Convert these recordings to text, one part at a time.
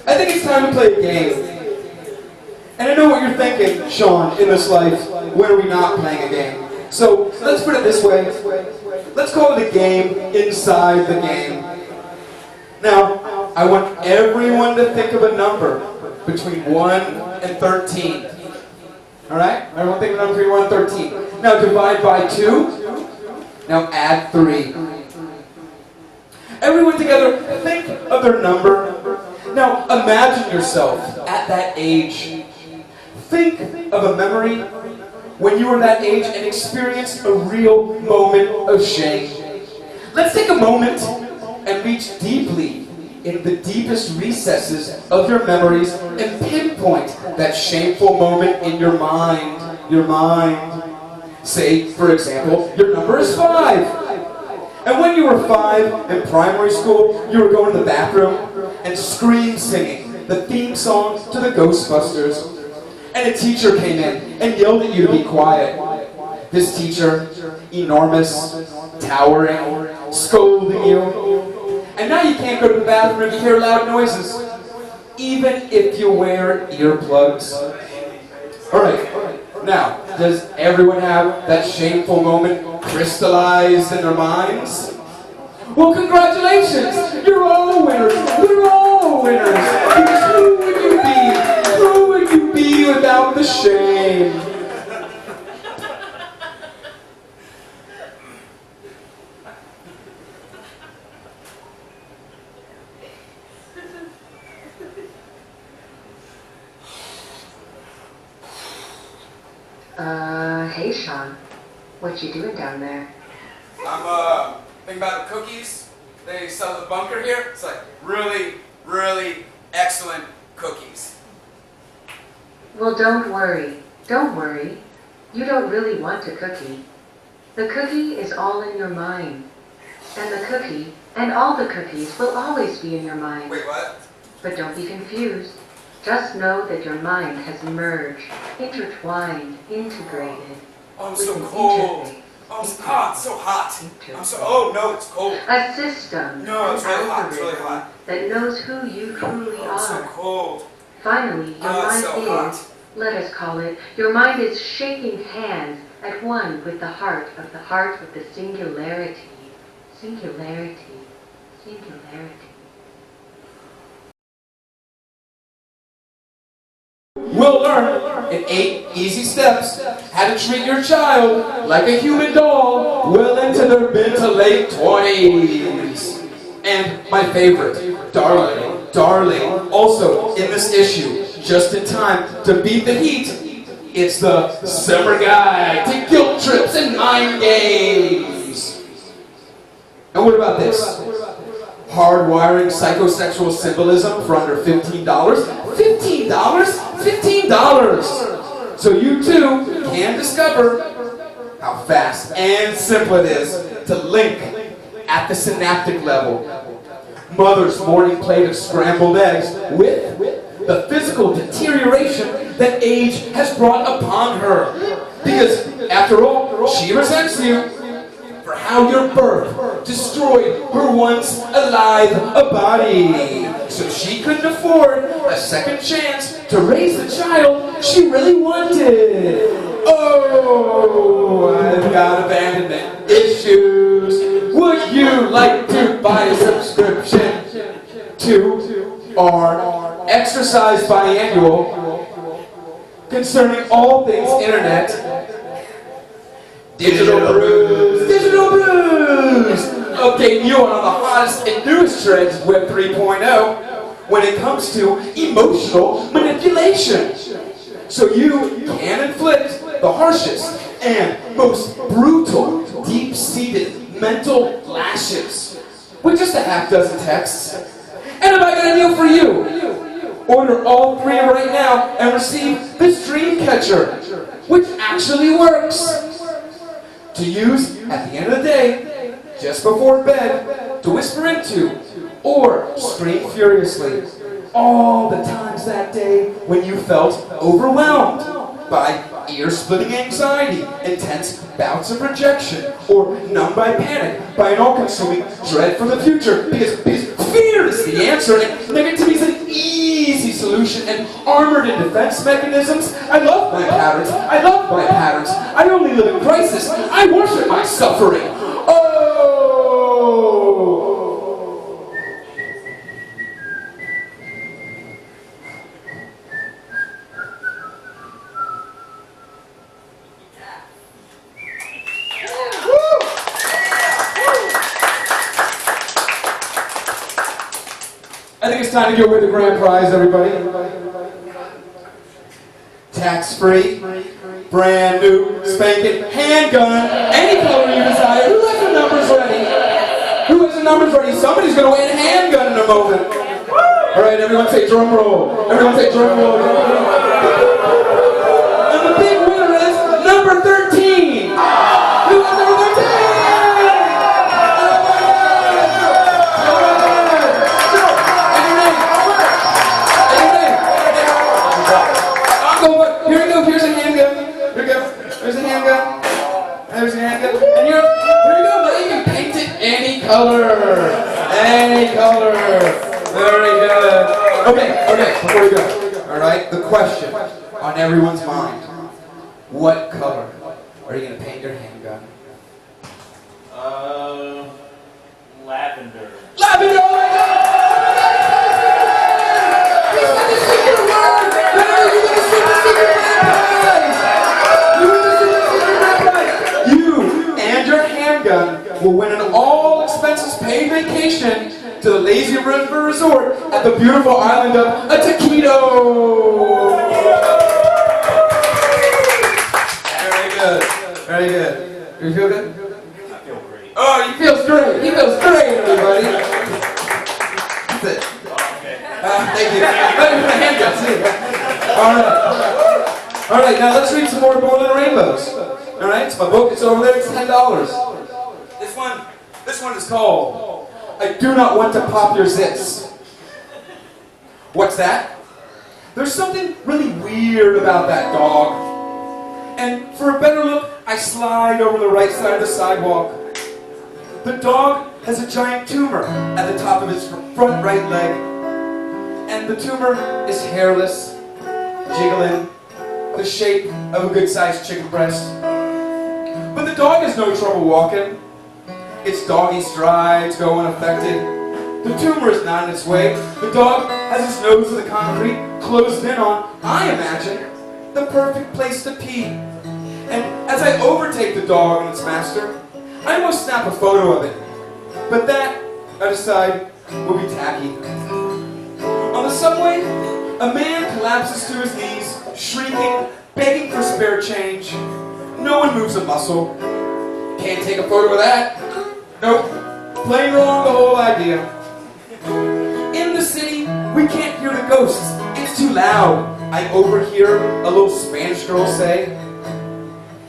I think it's time to play a game. And I know what you're thinking, Sean, in this life, when are we not playing a game? So let's put it this way. Let's call it a game inside the game. Now, I want everyone to think of a number between 1 and 13. Alright? Everyone think of a number between 1 and 13. Now divide by 2. Now add 3. Everyone together, think of their number. Now imagine yourself at that age. Think of a memory when you were that age and experienced a real moment of shame. Let's take a moment and reach deeply in the deepest recesses of your memories and pinpoint that shameful moment in your mind. Say, for example, your number is 5. And when you were 5 in primary school, you were going to the bathroom and scream singing the theme song to the Ghostbusters. And a teacher came in and yelled at you to be quiet. This teacher, enormous, towering, scolding you. And now you can't go to the bathroom if you hear loud noises, even if you wear earplugs. Alright, now, does everyone have that shameful moment crystallized in their minds? Well, congratulations! You're all winners! We're all winners! Because who would you be? Who would you be without the shame? Hey Sean, what you doing down there? I'm thinking about the cookies they sell at the bunker here. It's like really, really excellent cookies. Well, don't worry. You don't really want a cookie. The cookie is all in your mind. And the cookie, and all the cookies, will always be in your mind. Wait, what? But don't be confused. Just know that your mind has merged, intertwined, integrated. Oh, I'm so cold. Oh, it's hot, so hot. I'm so, oh no, it's cold. A system, No, it's an really hot, it's really algorithm hot. that knows who you truly Oh, it's so are. cold. Finally, your Oh, it's mind so is, hot. let us call it, your mind is shaking hands at one with the heart of the singularity. Singularity. Singularity. We'll learn in 8 easy steps how to treat your child like a human doll well into their mid to late 20s. And my favorite, darling, also in this issue, just in time to beat the heat, it's the Summer Guide to Guilt Trips and Mind Games. And what about this? Hardwiring psychosexual symbolism for under $15? $15? $15! So you too can discover how fast and simple it is to link at the synaptic level. Mother's morning plate of scrambled eggs with the physical deterioration that age has brought upon her. Because, after all, she resents you for how your birth destroyed her once alive body. So she couldn't afford a second chance to raise the child she really wanted. Oh, I've got abandonment issues. Would you like to buy a subscription to our Exercise Biannual concerning all things internet? Digital Brews! Digital Brews! Okay, you are on the hottest and newest trends of Web 3.0 when it comes to emotional manipulation. So you can inflict the harshest and most brutal, deep-seated mental lashes with just a half dozen texts. And have I got a deal for you? Order all 3 right now and receive this dream catcher, which actually works. To use at the end of the day, just before bed, to whisper into, or scream furiously, all the times that day when you felt overwhelmed by ear-splitting anxiety, intense bouts of rejection, or numbed by panic, by an all-consuming dread for the future, because fear is the answer, and negativity is an solution and armored in defense mechanisms. I love my patterns. I love my patterns. I only live in crisis. I worship my suffering. Oh! I think it's time to give away the grand prize, everybody. Tax-free, brand new, spanking handgun, any color you desire. Who has the numbers ready? Who has the numbers ready? Somebody's going to win a handgun in a moment. All right, everyone say drum roll. Everyone say drum roll. And the big winner is number 13. Who has number 13? Here's a handgun. Here we go. There's a handgun. There's a handgun. And here we go. Now you can paint it any color. Any color. Very good. Okay, before we go. Alright, the question on everyone's mind. What color are you going to paint your handgun? Lavender. Lavender! Oh my God! He's got the secret word! No, you got the secret prize! You and your handgun will win an all-expenses-paid vacation to the Lazy River Resort at the beautiful island of Taquito. Very good. Very good. You feel good? I feel great. Oh, he feels great. He feels great, everybody. That's it. Okay. Thank you. Handgun, see? All right, now let's read some more Born and Rainbows. All right, it's my book. It's over there. It's $10. This one is called I Do Not Want to Pop Your Zits. What's that? There's something really weird about that dog. And for a better look, I slide over the right side of the sidewalk. The dog has a giant tumor at the top of his front right leg. And the tumor is hairless, jiggling, the shape of a good-sized chicken breast. But the dog has no trouble walking. Its doggy strides go unaffected. The tumor is not in its way. The dog has his nose to the concrete, closed in on, I imagine, the perfect place to pee. And as I overtake the dog and its master, I almost snap a photo of it. But that, I decide, will be tacky. On the subway, a man collapses to his knees, shrieking, begging for spare change. No one moves a muscle. Can't take a photo of that. Nope. Plain wrong, the whole idea. In the city, we can't hear the ghosts. It's too loud. I overhear a little Spanish girl say.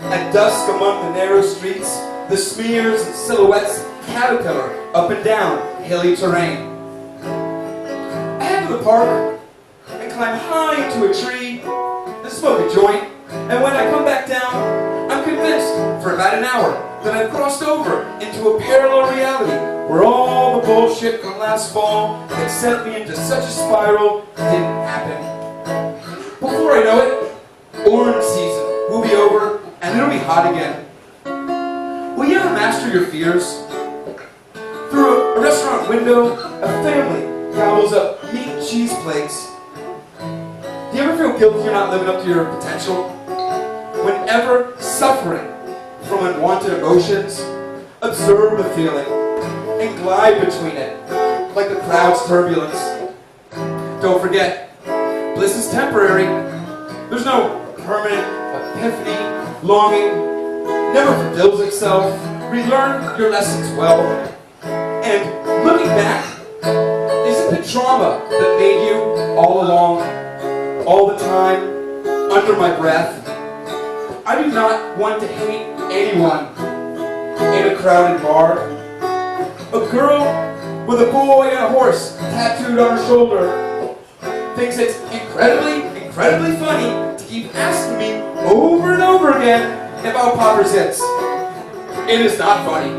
At dusk among the narrow streets, the smears and silhouettes caterpillar up and down hilly terrain. I head to the park and climb high into a tree and smoke a joint, and when I come back down, I'm convinced for about an hour that I've crossed over into a parallel reality where all the bullshit from last fall that sent me into such a spiral didn't happen. Before I know it, orange season will be over and it'll be hot again. Will you ever master your fears? Through a restaurant window, a family gobbles up meat and cheese plates. Do you ever feel guilty you're not living up to your potential? Whenever suffering from unwanted emotions, observe the feeling and glide between it, like the crowd's turbulence. Don't forget, bliss is temporary. There's no permanent epiphany, longing, never fulfills itself. Relearn your lessons well. And looking back, isn't the trauma that made you all along, all the time, under my breath? I do not want to hate anyone in a crowded bar. A girl with a boy and a horse tattooed on her shoulder thinks it's incredibly funny to keep asking me over and over again about pop your zits. It is not funny.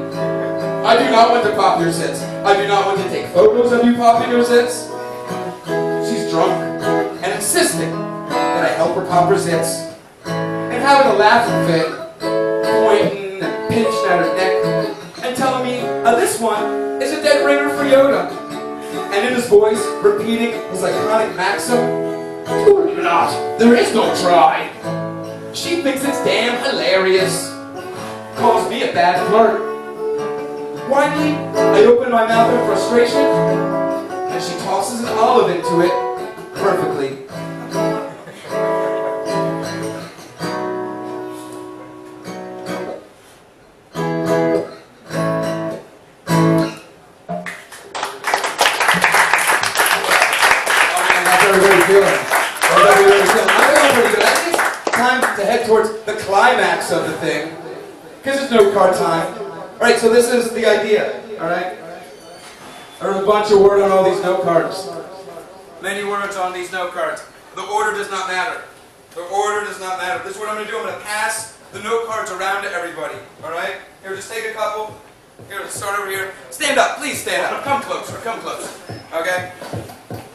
I do not want to pop your zits. I do not want to take photos of you popping your zits. She's drunk. opposites, and having a laughing fit, pointing and pinching at her neck, and telling me this one is a dead ringer for Yoda. And in his voice, repeating his iconic maxim, "Do not, there is no try." She thinks it's damn hilarious. Calls me a bad flirt. Finally, I open my mouth in frustration, and she tosses an olive into it perfectly. Towards the climax of the thing, because there's no card time. Alright, so this is the idea, alright? There's a bunch of words on all these note cards. Many words on these note cards. The order does not matter. The order does not matter. This is what I'm going to do. I'm going to pass the note cards around to everybody, alright? Here, just take a couple. Here, let's start over here. Stand up, please stand up. Come closer, okay?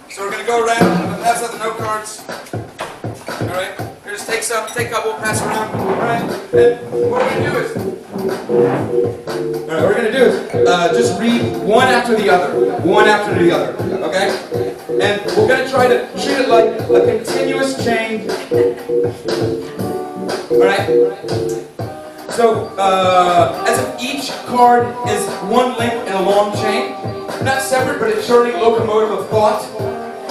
So we're going to go around, I'm going to pass out the note cards. Alright? Just take some, take a couple, pass around. Alright? And what we're going to do is just read one after the other. One after the other. Okay? And we're going to try to treat it like a continuous chain. Alright? So, as if each card is one link in a long chain. Not separate, but a churning locomotive of thought.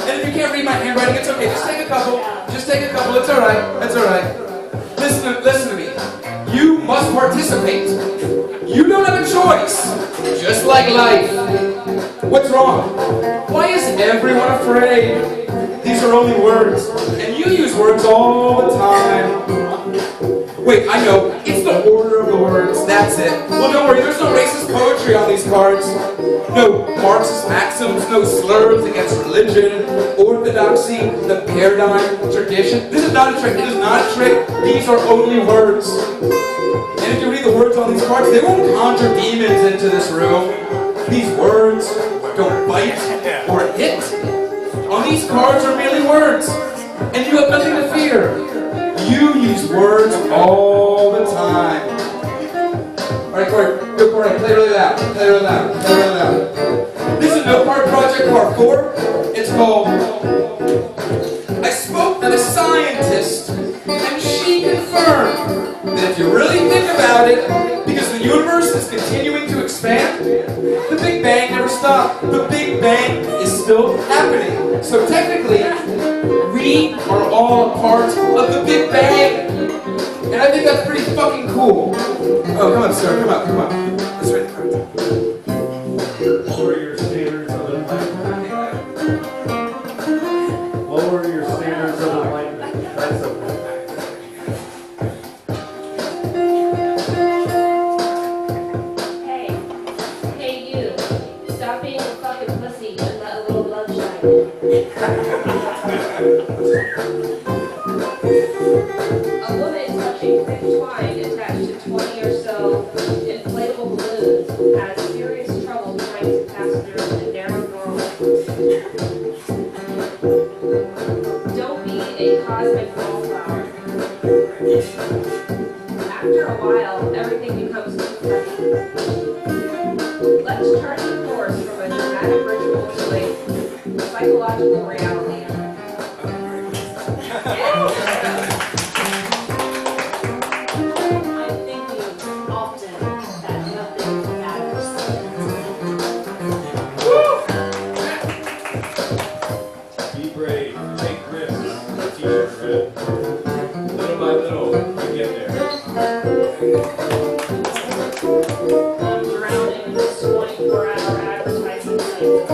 And if you can't read my handwriting, it's okay. Just take a couple. Just take a couple. It's all right. It's all right. Listen to me. You must participate. You don't have a choice. Just like life. What's wrong? Why is everyone afraid? These are only words, and you use words all the time. Wait, I know. It's the order of the words. That's it. Well, don't worry. There's no racist poetry on these cards. No Marxist maxims. No slurs against religion, orthodoxy, the paradigm, tradition. This is not a trick. It is not a trick. These are only words. And if you read the words on these cards, they won't conjure demons into this room. These words don't bite or hit. On these cards are merely words. And you have nothing to fear. You use words all the time. Alright, Corey, go Corey, play really loud, play really loud, play really loud. This is Note Card Project Part 4. It's called I Spoke to the Scientist, and she confirmed that if you really think about it, because the universe is continuing to expand, the Big Bang never stopped. The Big Bang is still happening. So technically, we are all a part of the Big Bang. And I think that's pretty fucking cool. Oh, come on, sir. Come on. Let's read the cards. Lower your standards of enlightenment. Lower your standards of enlightenment. That's okay. Hey you. Stop being a fucking pussy and let a little love shine. A woman touching thick twine attached to 20 or so inflatable balloons has serious trouble trying to pass through the narrow doorway. Don't be a cosmic wallflower. After a while, everything becomes too funny. Let's turn the course from a dramatic ritual to a psychological reality. I'm thinking often that nothing matters. Be brave. Take risks. The t-shirt read. Little by little, we get there. I'm drowning in this 24-hour advertising cycle.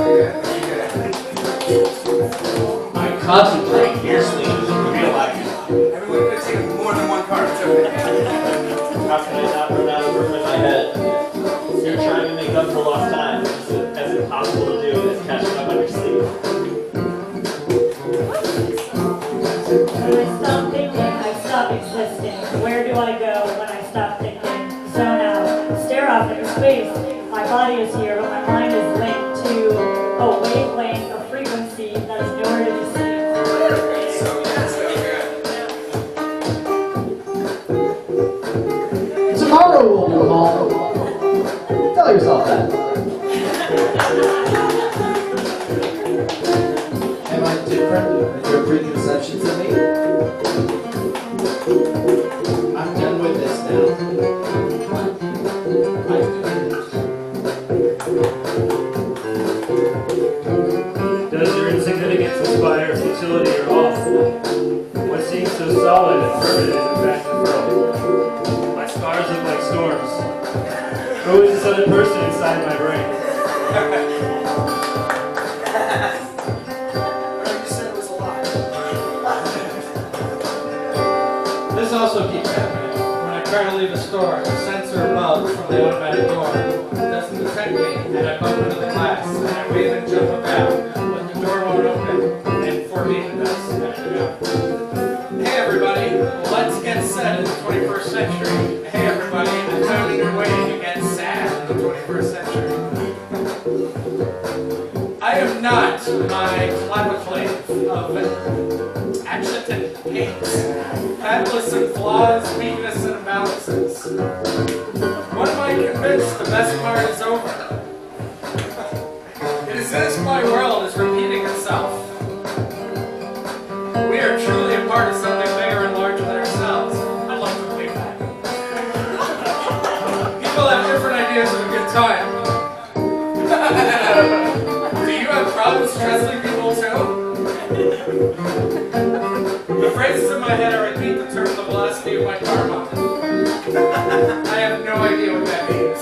I contemplate fiercely in real life. Everyone could take more than one card. It's okay. How can I not run out of room in my head? You're trying to make up for lost time. As impossible to do as catching up on your sleep. When I stop thinking, I stop existing. Where do I go when I stop thinking? Zone out. Stare off into space. My body is here, but my mind is linked to a wavelength, a frequency that is nowhere to be seen. So good. different than your preconceptions of me. I'm done with this now. Does your insignificance inspire futility or awe? What seems so solid and permanent is in fact unfurled. My scars look like storms. Who is this other person inside my brain? This also keeps happening. When I try to leave a store, the sensor above from the automatic door doesn't detect me, and I bump into the glass, and I wave and jump about, but the door won't open, and for me it does. Hey everybody, let's get set in the 21st century. Hey everybody, I'm finding your way to get sad in the 21st century. I am not my clapperclave of accident hates, fabulous and flaws, weakness and imbalances. When am I convinced the best part is over? It is this my world is repeating itself. We are truly a part of something bigger and larger than ourselves. I'd like to believe that. People have different ideas of a good time. Do you have problems trusting people too? The phrases in my head are repeat the term the velocity of my car mount. I have no idea what that means.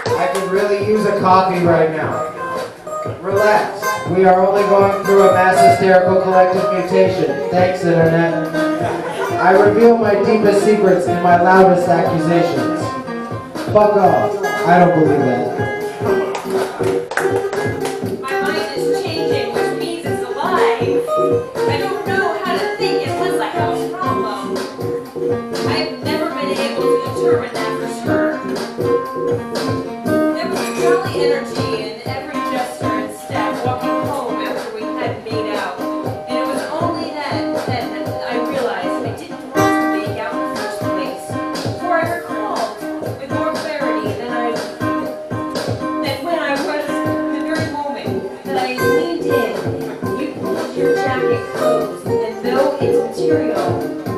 I could really use a coffee right now. Relax. We are only going through a mass hysterical collective mutation. Thanks, Internet. I reveal my deepest secrets in my loudest accusations. Fuck off. I don't believe that. My mind is changing, which means it's alive. I don't know how to think unless I have a problem. I've never been able to determine that for sure. There was a jolly energy in every gesture and step walking home after we had made out. And it was only then that I realized I didn't want to make out in the first place. For I recalled with more clarity than when I was the very moment that I leaned in. You pulled your jacket closed, and though its material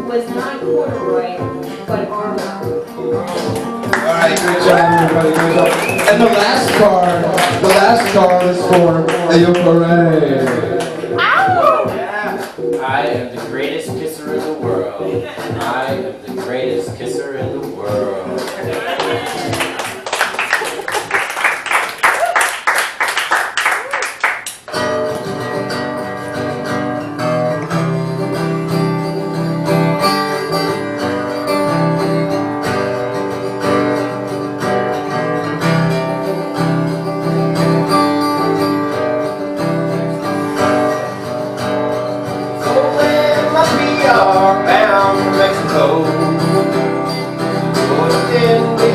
was not corduroy, but armor. Alright, great job everybody, great job. And the last card is for YoCoray's. I am the greatest kisser in the world. I am the greatest kisser in the world. Bound for Mexico. Put in the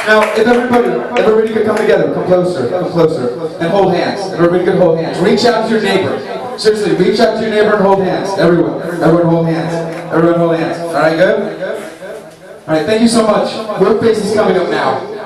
Now, if everybody could come together, come closer, and hold hands. Everybody could hold hands. Reach out to your neighbor. Seriously, reach out to your neighbor and hold hands. Everyone hold hands. Everyone hold hands. All right, good? All right, thank you so much. Work face is coming up now.